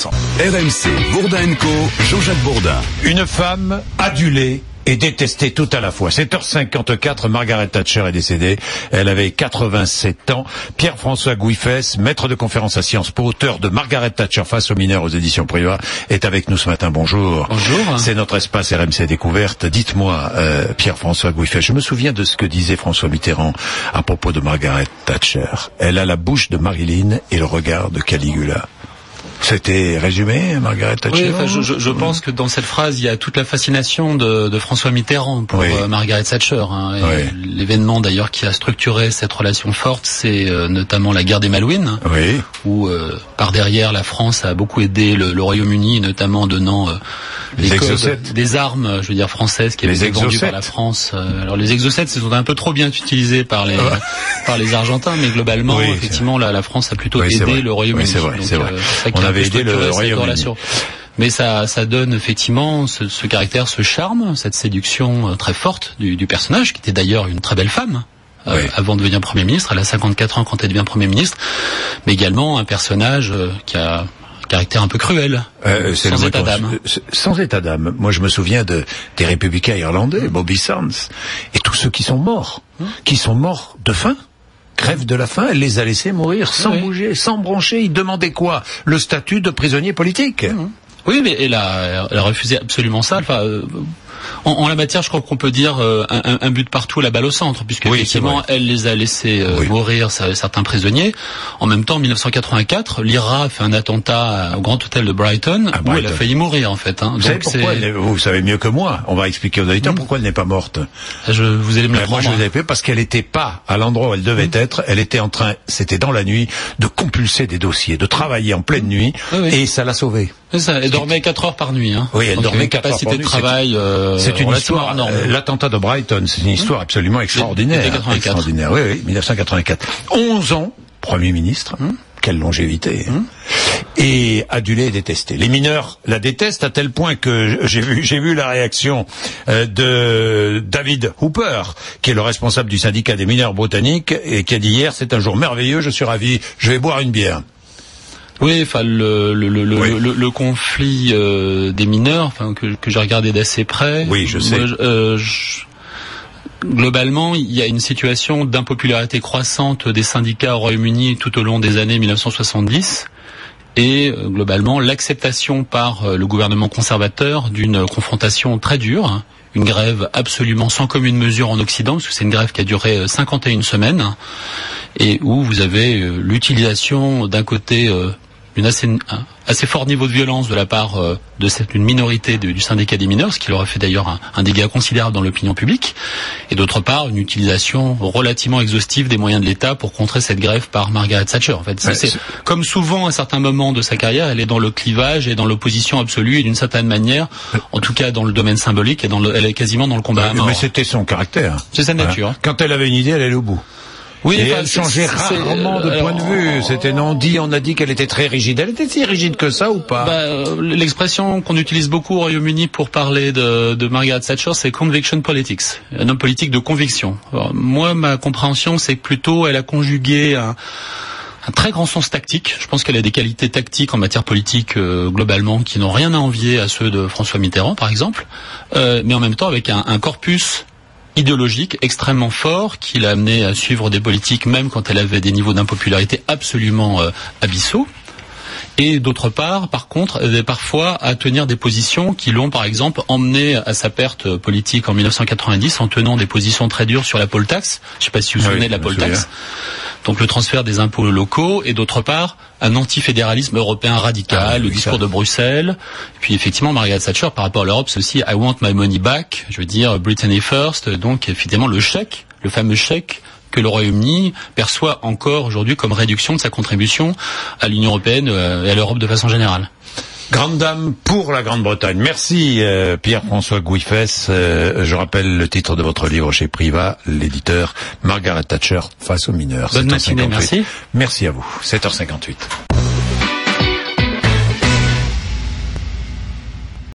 temps. RMC, Bourdin & Co, Jean-Jacques Bourdin. Une femme adulée et détestée tout à la fois. 7h54, Margaret Thatcher est décédée. Elle avait 87 ans. Pierre-François Gouifès, maître de conférence à Sciences Po, auteur de Margaret Thatcher face aux mineurs aux éditions Privat, est avec nous ce matin. Bonjour. Bonjour. C'est notre espace RMC Découverte. Dites-moi, Pierre-François Gouifès, je me souviens de ce que disait François Mitterrand à propos de Margaret Thatcher. Elle a la bouche de Marilyn et le regard de Caligula. C'était résumé, Margaret Thatcher? Oui, je pense que dans cette phrase, il y a toute la fascination de François Mitterrand pour Margaret Thatcher. L'événement d'ailleurs qui a structuré cette relation forte, c'est notamment la guerre des Malouines, où par derrière la France a beaucoup aidé le Royaume-Uni, notamment en donnant des armes, je veux dire françaises, qui avaient été vendues par la France. Alors les exocètes, sont un peu trop bien utilisés par les Argentins, mais globalement, effectivement, la France a plutôt aidé le Royaume-Uni. C'est vrai. On avait aidé le Royaume-Uni. Mais ça donne effectivement ce caractère, ce charme, cette séduction très forte du personnage, qui était d'ailleurs une très belle femme. Avant de devenir Premier ministre, elle a 54 ans quand elle devient Premier ministre, mais également un personnage qui a un caractère un peu cruel, sans état d'âme. Sans état d'âme. Moi, je me souviens des républicains irlandais, Bobby Sands, et tous ceux qui sont morts de faim. Grève de la faim, elle les a laissés mourir sans bouger, sans broncher. Ils demandaient quoi? Le statut de prisonnier politique. Oui, mais elle a refusé absolument ça. Enfin, en la matière, je crois qu'on peut dire un but partout, la balle au centre, puisque effectivement, elle les a laissés mourir certains prisonniers. En même temps, en 1984, l'IRA a fait un attentat au Grand Hôtel de Brighton, où elle a failli mourir en fait. Vous savez pourquoi vous savez mieux que moi. On va expliquer aux auditeurs pourquoi elle n'est pas morte. Vous allez me le prendre. Moi, je vous ai fait parce qu'elle n'était pas à l'endroit où elle devait être. Elle était en train, c'était dans la nuit, de compulser des dossiers, de travailler en pleine nuit, et ça l'a sauvée. C'est ça. Elle dormait 4 heures par nuit. Oui, elle dormait 4 heures par nuit. Capacité de travail. C'est une histoire. L'attentat de Brighton, c'est une histoire absolument extraordinaire. Extraordinaire. Oui, 1984. 11 ans, Premier ministre. Quelle longévité. Et adulé et détesté. Les mineurs la détestent à tel point que j'ai vu la réaction de David Hooper, qui est le responsable du syndicat des mineurs britanniques, et qui a dit hier, c'est un jour merveilleux, je suis ravi, je vais boire une bière. Oui, enfin le conflit des mineurs, que j'ai regardé d'assez près. Oui, je sais. Globalement, il y a une situation d'impopularité croissante des syndicats au Royaume-Uni tout au long des années 1970. Et globalement, l'acceptation par le gouvernement conservateur d'une confrontation très dure, une grève absolument sans commune mesure en Occident, parce que c'est une grève qui a duré 51 semaines, et où vous avez l'utilisation d'un côté d'une assez fort niveau de violence de la part d'une minorité du syndicat des mineurs, ce qui leur a fait d'ailleurs un dégât considérable dans l'opinion publique, et d'autre part une utilisation relativement exhaustive des moyens de l'État pour contrer cette grève par Margaret Thatcher. En fait, c'est comme souvent à certains moments de sa carrière, elle est dans le clivage et dans l'opposition absolue, et d'une certaine manière, en tout cas dans le domaine symbolique, et elle est quasiment dans le combat à mort. Mais c'était son caractère. C'est sa nature. Quand elle avait une idée, elle allait au bout. Oui, et elle changeait rarement de point de vue. C'était on a dit qu'elle était très rigide. Elle était si rigide que ça ou pas? L'expression qu'on utilise beaucoup au Royaume-Uni pour parler de Margaret Thatcher, c'est conviction politics, un homme politique de conviction. Alors, moi, ma compréhension, c'est que plutôt elle a conjugué un très grand sens tactique. Je pense qu'elle a des qualités tactiques en matière politique globalement qui n'ont rien à envier à ceux de François Mitterrand, par exemple, mais en même temps avec un corpus idéologique extrêmement fort qui l'a amené à suivre des politiques même quand elle avait des niveaux d'impopularité absolument abyssaux. Et d'autre part, par contre, parfois à tenir des positions qui l'ont, par exemple, emmené à sa perte politique en 1990 en tenant des positions très dures sur la poll tax. Je ne sais pas si vous vous souvenez de la poll tax. Donc le transfert des impôts locaux, et d'autre part un antifédéralisme européen radical, le discours de Bruxelles. Et puis effectivement Margaret Thatcher par rapport à l'Europe, c'est aussi I want my money back, je veux dire Brittany first, donc effectivement le fameux chèque que le Royaume-Uni perçoit encore aujourd'hui comme réduction de sa contribution à l'Union européenne et à l'Europe de façon générale. Grande dame pour la Grande-Bretagne. Merci Pierre-François Gouifès. Je rappelle le titre de votre livre chez Privat, l'éditeur, Margaret Thatcher face aux mineurs. Bonne matinée, merci. Merci à vous. 7h58.